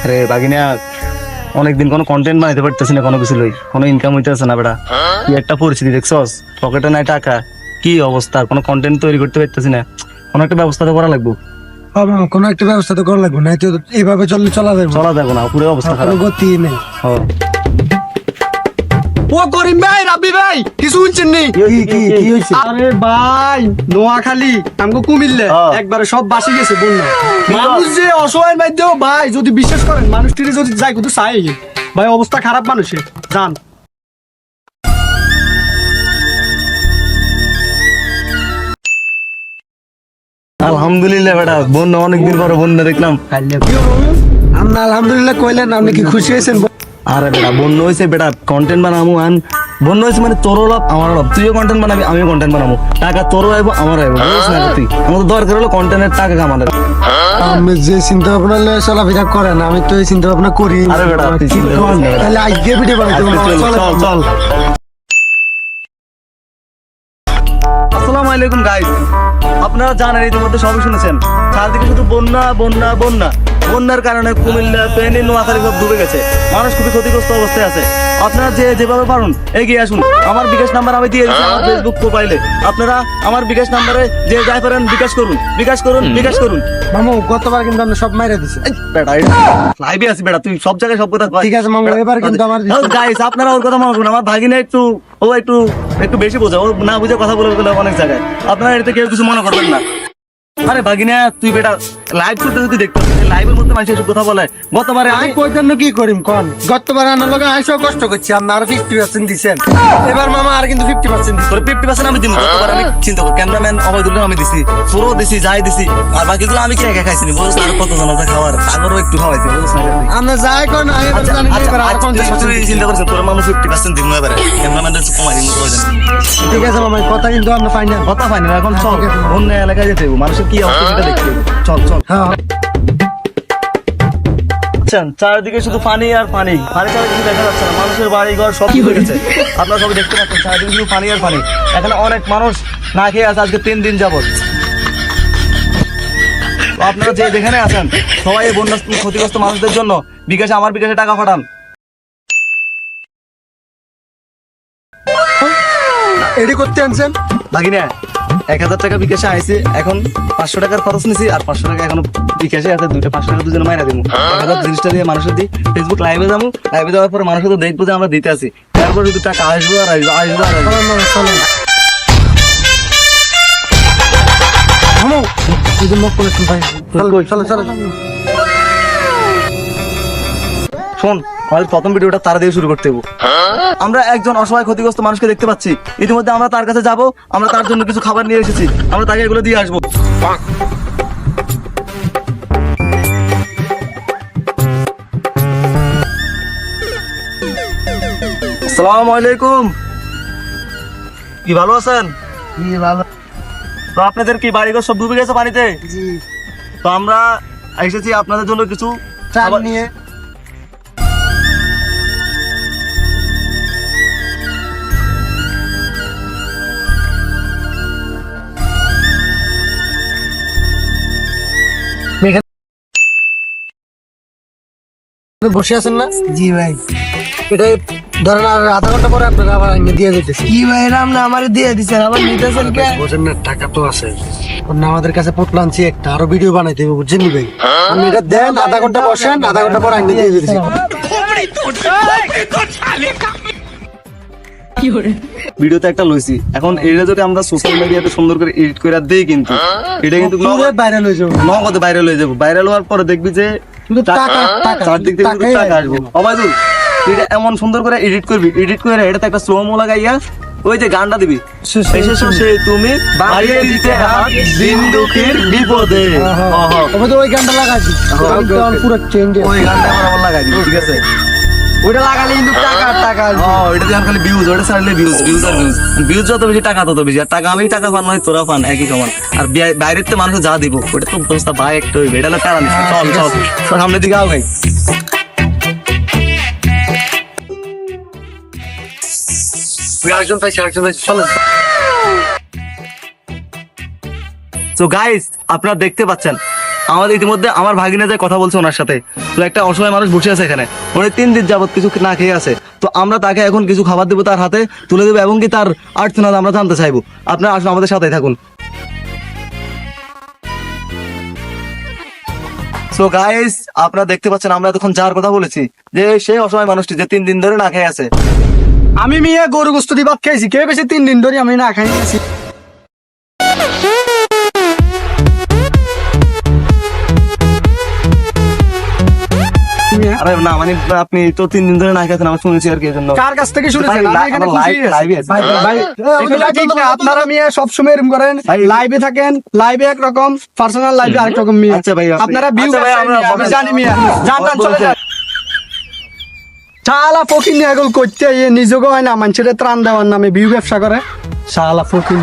আরে বাগিনা অনেকদিন কোনো কন্টেন্ট বানাইতে পারতেছি না, কোনো কিছু লই কোনো ইনকাম হইতেছে না বেটা। কি একটা পরিস্থিতি দেখছস, পকেটে নাই টাকা, কি অবস্থা, কোনো কন্টেন্ট তৈরি করতে পারতেছি না। কোনো একটা ব্যবস্থা তো করা লাগবে। কোনো একটা ব্যবস্থা তো করা লাগবে, নাই তো এইভাবে চলা যাবে না, পুরো অবস্থা খারাপ। গতি নেই। ও করিম ভাই, রাব্বি ভাই, কিছু শুনছেন নি? কি হয়েছে? আরে ভাই, নোয়াখালী আমগো কুমিল্লে একবারে সব বাসি গেছে বন্যা। মানুষ যে অসহায় মাইদেও ভাই, যদি বিশ্বাস করেন মানুষটির যদি যাই কত চাই ভাই, অবস্থা খারাপ মানুষের জান। আলহামদুলিল্লাহ বেটা, বন্যা অনেকদিন পরে বন্যা দেখলাম। আপনি আলহামদুলিল্লাহ কইলেন, আপনি কি খুশি হয়েছেন? আরে বেটা বন্যা হয়েছে বেটা, কন্টেন্ট বানাবো। বন্যা হয়েছে মানে তোরও লাভ আমারও লাভ, তুইও কন্টেন্ট বানাবি আমিও কন্টেন্ট বানাবো, টাকা তোরও আইবো আমার আইবো, বুঝছ না তুই? আমাদের দরকার হলো কন্টেন্টের টাকা কামানোর। আমি যে চিন্তা ভাবনা চলাফেরা করেন, আমি তো এই চিন্তা ভাবনা করি। আরে বেটা তুই চিন্তা করিস না বেটা। তাহলে আজকে ভিডিও বানাইতে চল। আসসালামু আলাইকুম গাইস, আপনারা জানেন ইতিমধ্যে সবই শুনেছেন, চারদিকে শুধু বন্যার কারণে কুমিল্লা, ফেনী, নোয়াখালী সব ডুবে গেছে। মানুষ খুবই ক্ষতিগ্রস্ত অবস্থায় আছে। আপনারা যেভাবে পারুন এগিয়ে আসুন। আমার বিকাশ নাম্বার আমি দিয়ে দিচ্ছি আমার ফেসবুক প্রোফাইলে। আপনারা আমার বিকাশ নাম্বারে যে যাই পারেন বিকাশ করুন। মামু গতবার কিন্তু আপনি সব মাইরা দিছে। বেটা লাইভে আছি বেটা, তুই সব জায়গায় সব কথা কয়। ঠিক আছে মামু, এবার কিন্তু আমার গাইস আপনারা ওর কথা মনে করুন। আমার ভাগিনা একটু বেশি বোঝা, ও না বুঝে কথা বলে অনেক জায়গায়। আপনারা এতে কেউ কিছু মনে করবেন না। আরে ভাগিনা তুই বেটা লাইভ করতে যদি দেখতে লাইভের মধ্যে মানুষ এসব কথা বলে। গতবারে আমি কইতেন কি করিম কোন, গতবার আনার লগে আইসো কষ্ট করছি, আপনি আরো 50% দিছেন। এবার মামা আর কিন্তু 50% দিছেন। তোর 50% আমি দিব। গতবার আমি চিন্তা করি ক্যামেরাম্যান অবৈধুল্লাহ আমি দিছি, তোরও দিছি, যাই দিছি, আর বাকিগুলো আমি কি একা খাইছি বুঝছ না? আর কত জন আছে খাওয়ার, আগরও একটু খাওয়াইছি বুঝছ না? আমরা যাই কোন আমি এবার জানি না, এবার আর 50% তুই চিন্তা করছিস তোর মানুষ 50% দিব এবারে, ক্যামেরাম্যানদের কমাই দিব প্রয়োজন। ঠিক আছে মামা, কথা কিন্তু আমরা ফাইনাল। কথা ফাইনাল। এখন চল অন্য এলাকায় যেতে হবে, মানুষের কি অবস্থা সেটা দেখতে হবে। চল হ্যাঁ চারদিকে শুধু পানি আর পানি ছাড়া কিছু দেখা যাচ্ছে না। মানুষের বাড়ি ঘর সব কি হয়ে গেছে, আপনারা সবাই দেখতে পাচ্ছেন। চারদিকে শুধু পানি আর পানি। এখানে অনেক মানুষ না খেয়ে আছে আজকে 3 দিন যাবত। আপনারা যে যেখানে আছেন সবাই এই বন্যা ক্ষতিগ্রস্ত মানুষদের জন্য আমার বিকাশে টাকা পাঠান। এডি করতে আনছেন বাকিনা 1000 টাকা বিকাশে আইছে, এখন 500 টাকার খরচ নিছি, আর 500 টাকা এখনো বিকাশে আছে। 500 টাকা দুজনে মাইরা দিব। 1000 জিনিসটা দিয়ে মানুষের দিই, ফেসবুক লাইভে যাওয়ার পরে মানুষের তো দেখবো যে আমরা দিতে আছি। তারপর যদি টাকা আসবো আর শোন, আমাদের প্রথম ভিডিওটা তারা দিয়ে শুরু করতে হবে। আমরা একজন অসহায় ক্ষতিগ্রস্ত মানুষকে দেখতে পাচ্ছি, ইতিমধ্যে আমরা তার কাছে যাব, আমরা তার জন্য কিছু খাবার নিয়ে এসেছি, আমরা তাকে এগুলো দিয়ে আসবো। আসসালামু আলাইকুম, কি ভালো আছেন? তো আপনাদের কি বাড়িঘর সব ডুবে গেছে পানিতে? তো আমরা এসেছি আপনাদের জন্য কিছু খাবার নিয়ে। বসে আছেন না? জি ভাই। এটা ধরেন আর আধা ঘন্টা পরে আপনারা আবার দিয়ে দিতেছি। কি ভাই রাম না আমারে দিয়ে দিছেন, আবার নিতেছেন কে? বুঝেন না, টাকা তো আছে না আমাদের কাছে, পোটলা আনছি একটা, আরো ভিডিও বানাইতে হবে বুঝছেন ভাই। আপনি এটা দেন, আধা ঘন্টা বসেন, আধা ঘন্টা পর আইনে দিয়ে দিতেছি। ভিডিওতে একটা লইছি, এখন এটা যদি আমরা সোশ্যাল মিডিয়াতে সুন্দর করে এডিট করে দেই, কিন্তু এটা কিন্তু ভাইরাল হয়ে যাবে, নগদে ভাইরাল হয়ে যাবে। ভাইরাল হওয়ার পরে দেখবি যে চারদিক থেকে শুধু টাকা আসবো। অবায়দুল এটা এমন সুন্দর করে এডিট করবি, এডিট করে এটাতে একটা স্লো মো লাগাইয়া ওই যে গানটা দিবি, সে তুমি বাড়িয়ে দিতে হাত বিন্দুকের বিপদে, ওই গানটা লাগাচ্ছি পুরো চেঞ্জ, ওই গানটা আমার লাগাই দিবি। ঠিক আছে, ওটা লাগালে কিন্তু টাকা আসবে। ওইটা দিয়ে খালি ভিউজ, ওটা ছাড়লে ভিউজ যত বেশি টাকা তত বেশি। আর টাকা আমি টাকা পান নয়, তোরা পান একই সমান। আর বাইরের তো মানুষ যা দিব ওটা তো অবস্থা ভাই একটা হইবে, এটা হলো প্যারা নিস। চল সামনের দিকে আও ভাই। তো গাইস আপনারা দেখতে পাচ্ছেন আমাদের ইতিমধ্যে আমার ভাগিনা যে কথা বলছে ওনার সাথে। তো একটা অসহায় মানুষ বসে আছে এখানে, উনি 3 দিন যাবত কিছু না খেয়ে আছে। তো আমরা তাকে এখন কিছু খাবার দেবো, তার হাতে তুলে দেবো এবং কি তার আর্তনাদ আমরা জানতে চাইবো। আপনারা আসুন, আমাদের সাথেই থাকুন। সো গাইস, আপনারা দেখতে পাচ্ছেন আমরা এতক্ষণ যার কথা বলেছি, যে সেই অসহায় মানুষটি যে 3 দিন ধরে না খেয়ে আছে। আমি মিয়া গরু গোস্ত দিয়ে ভাত খাইছি, কে বেশি 3 দিন ধরে আমি না খাই আছি। আরে না মানে আপনি তো 3 দিন ধরে না খেয়েছেন, আমরা শুনেছি আর কি, এজন্য। কার কাছ থেকে শুনেছেন? ভাই, আমি এখানে আমরা খুশি live- live এ আছি। ভাই, ভাই, এগুলা ঠিক না। আপনারা মিয়া সবসময় এরকম করেন, ভাই, লাইভে থাকেন, লাইভে একরকম, পার্সোনাল লাইভে আরেক রকম মিয়া। আচ্ছা ভাই, আপনারা ভিউ আচ্ছা ভাই, আমরা আমি জানি মিয়া, জান জান চলে বলছেন। যান। শালা ফকির নিয়ে এগুলো করতে নিজেকে হয় না, মানুষের ত্রাণ দেওয়ার নামে ভিউ ব্যবসা করে। শালা ফকির